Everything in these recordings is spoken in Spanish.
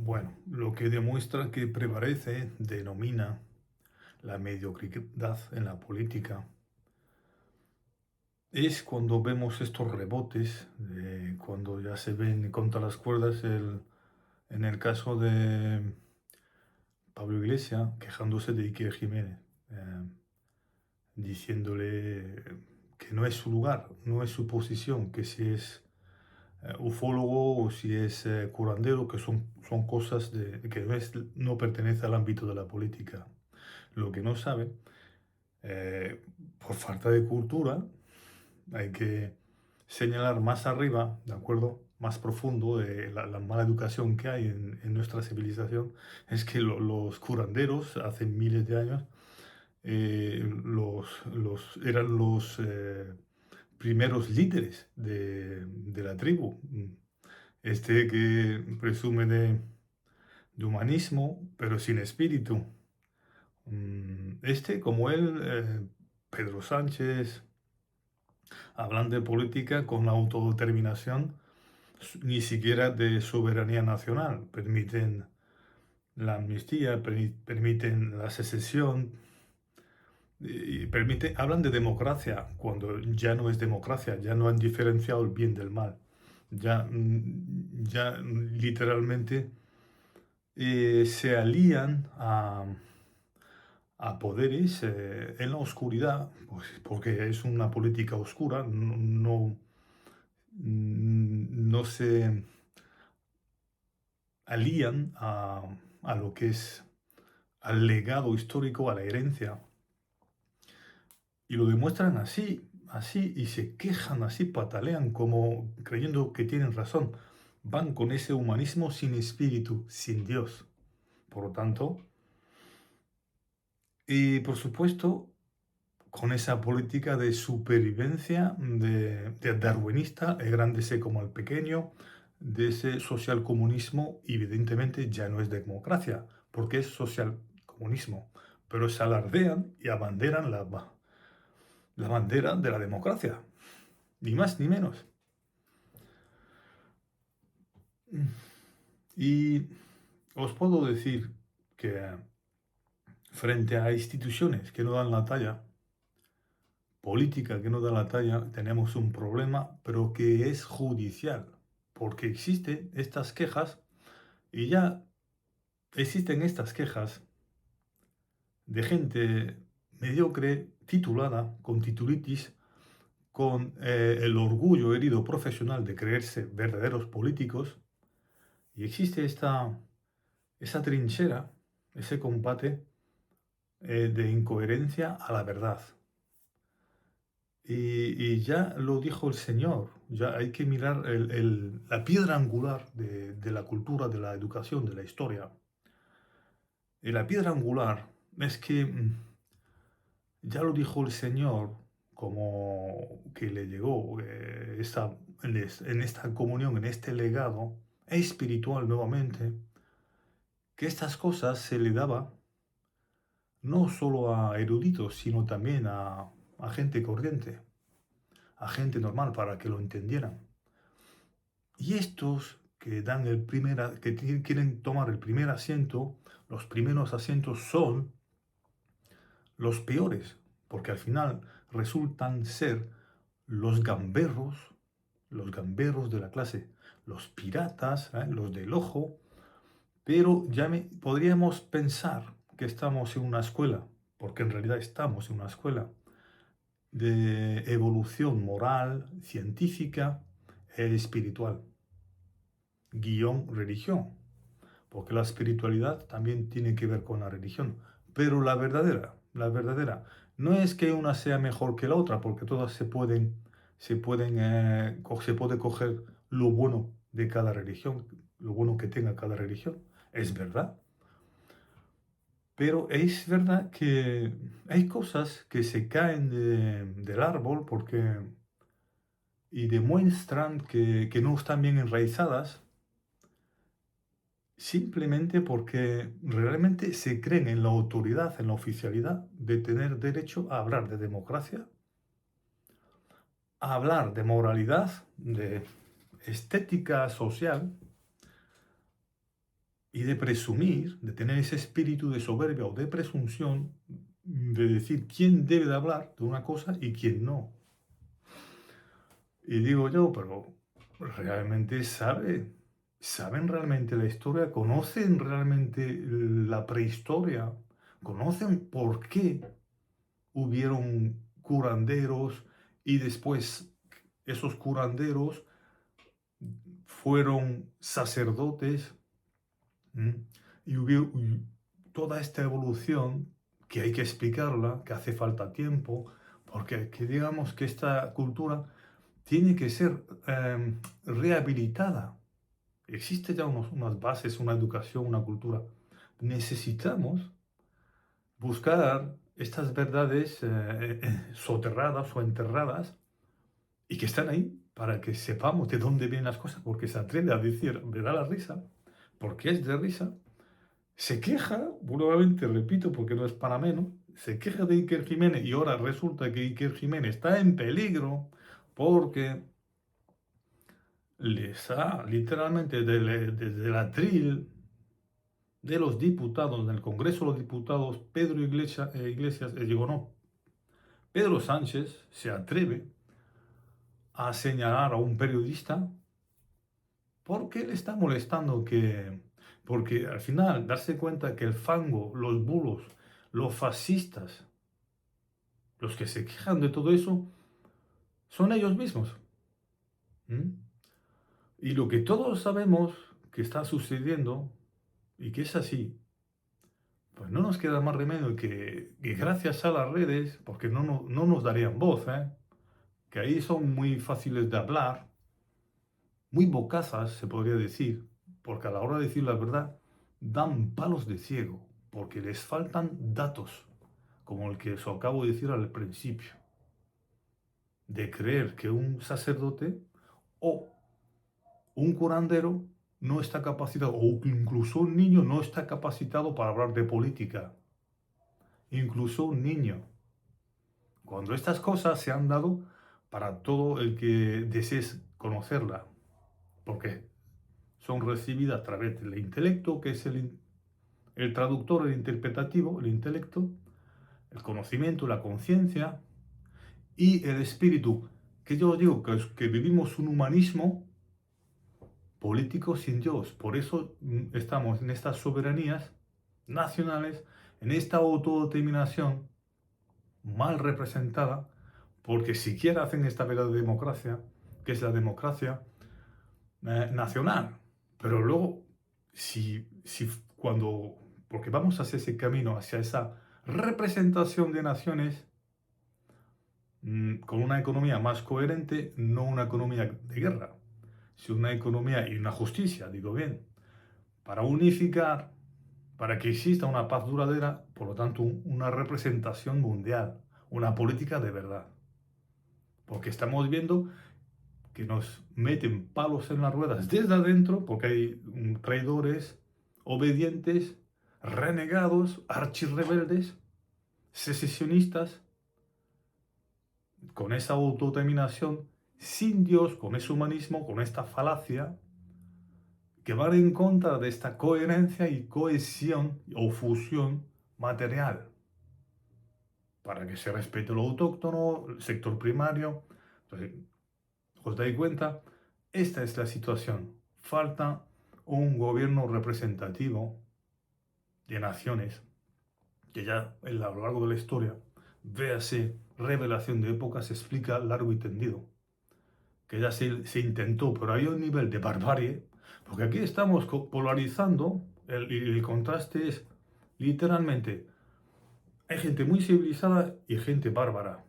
Bueno, lo que demuestra que prevalece, denomina la mediocridad en la política, es cuando vemos estos rebotes, cuando ya se ven contra las cuerdas, en el caso de Pablo Iglesias, quejándose de Iker Jiménez, eh, diciéndole que no es su lugar, no es su posición, que si es ufólogo o si es curandero, que son cosas que no pertenece al ámbito de la política. Lo que no sabe, eh, por falta de cultura, hay que señalar más arriba, ¿de acuerdo? Más profundo de la mala educación que hay en nuestra civilización, es que los curanderos hace miles de años eran los primeros líderes de la tribu. Este que presume de humanismo, pero sin espíritu. Este, como él, Pedro Sánchez, hablan de política con la autodeterminación, ni siquiera de soberanía nacional. Permiten la amnistía, permiten la secesión, hablan de democracia cuando ya no es democracia, ya no han diferenciado el bien del mal. Ya literalmente se alían a poderes en la oscuridad, pues, porque es una política oscura, no se alían a lo que es al legado histórico, a la herencia, y lo demuestran así, y se quejan así, patalean como creyendo que tienen razón. Van con ese humanismo sin espíritu, sin Dios. Por lo tanto, y por supuesto, con esa política de supervivencia, de darwinista, el grande sé como el pequeño, de ese socialcomunismo, evidentemente ya no es democracia, porque es socialcomunismo, pero se alardean y abanderan la bandera de la democracia, ni más ni menos. Y os puedo decir que frente a instituciones que no dan la talla, política que no da la talla, tenemos un problema, pero que es judicial, porque existen estas quejas y ya existen estas quejas de gente mediocre, titulada, con titulitis, con el orgullo herido profesional de creerse verdaderos políticos, y existe esa trinchera, ese combate de incoherencia a la verdad. Y ya lo dijo el Señor, ya hay que mirar la piedra angular de la cultura, de la educación, de la historia. Y la piedra angular es que ya lo dijo el Señor, como que le llegó en esta comunión, en este legado espiritual nuevamente, que estas cosas se le daba no solo a eruditos, sino también a gente corriente, a gente normal, para que lo entendieran. Y estos que quieren tomar el primer asiento, los primeros asientos son los peores, porque al final resultan ser los los gamberros de la clase, los piratas, los del ojo, pero podríamos pensar que estamos en una escuela, porque en realidad estamos en una escuela de evolución moral, científica e espiritual, guión religión, porque la espiritualidad también tiene que ver con la religión, pero la verdadera, no es que una sea mejor que la otra, porque todas se puede coger lo bueno de cada religión, lo bueno que tenga cada religión, es verdad, pero es verdad que hay cosas que se caen del árbol y demuestran que no están bien enraizadas simplemente porque realmente se creen en la autoridad, en la oficialidad de tener derecho a hablar de democracia, a hablar de moralidad, de estética social, y de presumir, de tener ese espíritu de soberbia o de presunción, de decir quién debe de hablar de una cosa y quién no. Y digo yo, pero ¿realmente saben realmente la historia? ¿Conocen realmente la prehistoria? ¿Conocen por qué hubieron curanderos y después esos curanderos fueron sacerdotes? ¿Mm? Y hubo toda esta evolución que hay que explicarla, que hace falta tiempo, porque que digamos que esta cultura tiene que ser rehabilitada. Existe ya unas bases, una educación, una cultura. Necesitamos buscar estas verdades soterradas o enterradas y que están ahí para que sepamos de dónde vienen las cosas, porque se atreve a decir, me da la risa, porque es de risa, se queja, nuevamente repito, porque no es para menos, se queja de Iker Jiménez y ahora resulta que Iker Jiménez está en peligro porque les ha literalmente desde el atril de los diputados, del Congreso de los Diputados, Pedro Iglesias, digo no, Pedro Sánchez se atreve a señalar a un periodista porque le está molestando porque al final darse cuenta que el fango, los bulos, los fascistas, los que se quejan de todo eso, son ellos mismos. ¿Mm? Y lo que todos sabemos que está sucediendo y que es así, pues no nos queda más remedio que gracias a las redes, porque no nos darían voz, que ahí son muy fáciles de hablar, muy bocazas, se podría decir, porque a la hora de decir la verdad dan palos de ciego, porque les faltan datos, como el que os acabo de decir al principio, de creer que un sacerdote o un curandero no está capacitado, o incluso un niño no está capacitado para hablar de política, incluso un niño. Cuando estas cosas se han dado para todo el que desees conocerla, porque son recibidas a través del intelecto, que es el traductor, el interpretativo, el intelecto, el conocimiento, la conciencia y el espíritu, que yo digo que vivimos un humanismo político sin Dios. Por eso estamos en estas soberanías nacionales, en esta autodeterminación mal representada, porque siquiera hacen esta verdadera democracia, que es la democracia nacional. Pero luego, si cuando, porque vamos hacia ese camino, hacia esa representación de naciones con una economía más coherente, no una economía de guerra, sino una economía y una justicia, digo bien, para unificar, para que exista una paz duradera, por lo tanto, una representación mundial, una política de verdad. Porque estamos viendo que nos meten palos en las ruedas desde adentro, porque hay traidores, obedientes, renegados, archirrebeldes, secesionistas, con esa autodeterminación, sin Dios, con ese humanismo, con esta falacia, que van en contra de esta coherencia y cohesión o fusión material, para que se respete lo autóctono, el sector primario. Entonces, ¿os dais cuenta? Esta es la situación. Falta un gobierno representativo de naciones que ya a lo largo de la historia, véase revelación de épocas, se explica largo y tendido. Que ya se intentó, pero hay un nivel de barbarie, porque aquí estamos polarizando, el contraste es literalmente, hay gente muy civilizada y gente bárbara.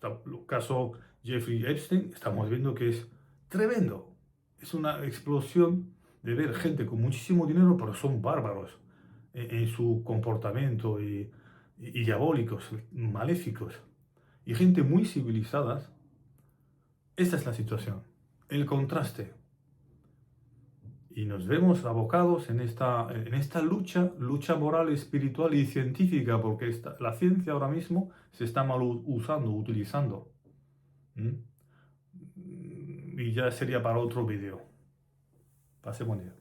El caso Jeffrey Epstein, estamos viendo que es tremendo. Es una explosión de ver gente con muchísimo dinero, pero son bárbaros en su comportamiento y diabólicos, maléficos. Y gente muy civilizada. Esta es la situación, el contraste. Y nos vemos abocados en esta lucha moral, espiritual y científica, porque la ciencia ahora mismo se está mal utilizando. ¿Mm? Y ya sería para otro vídeo. Pase buen día.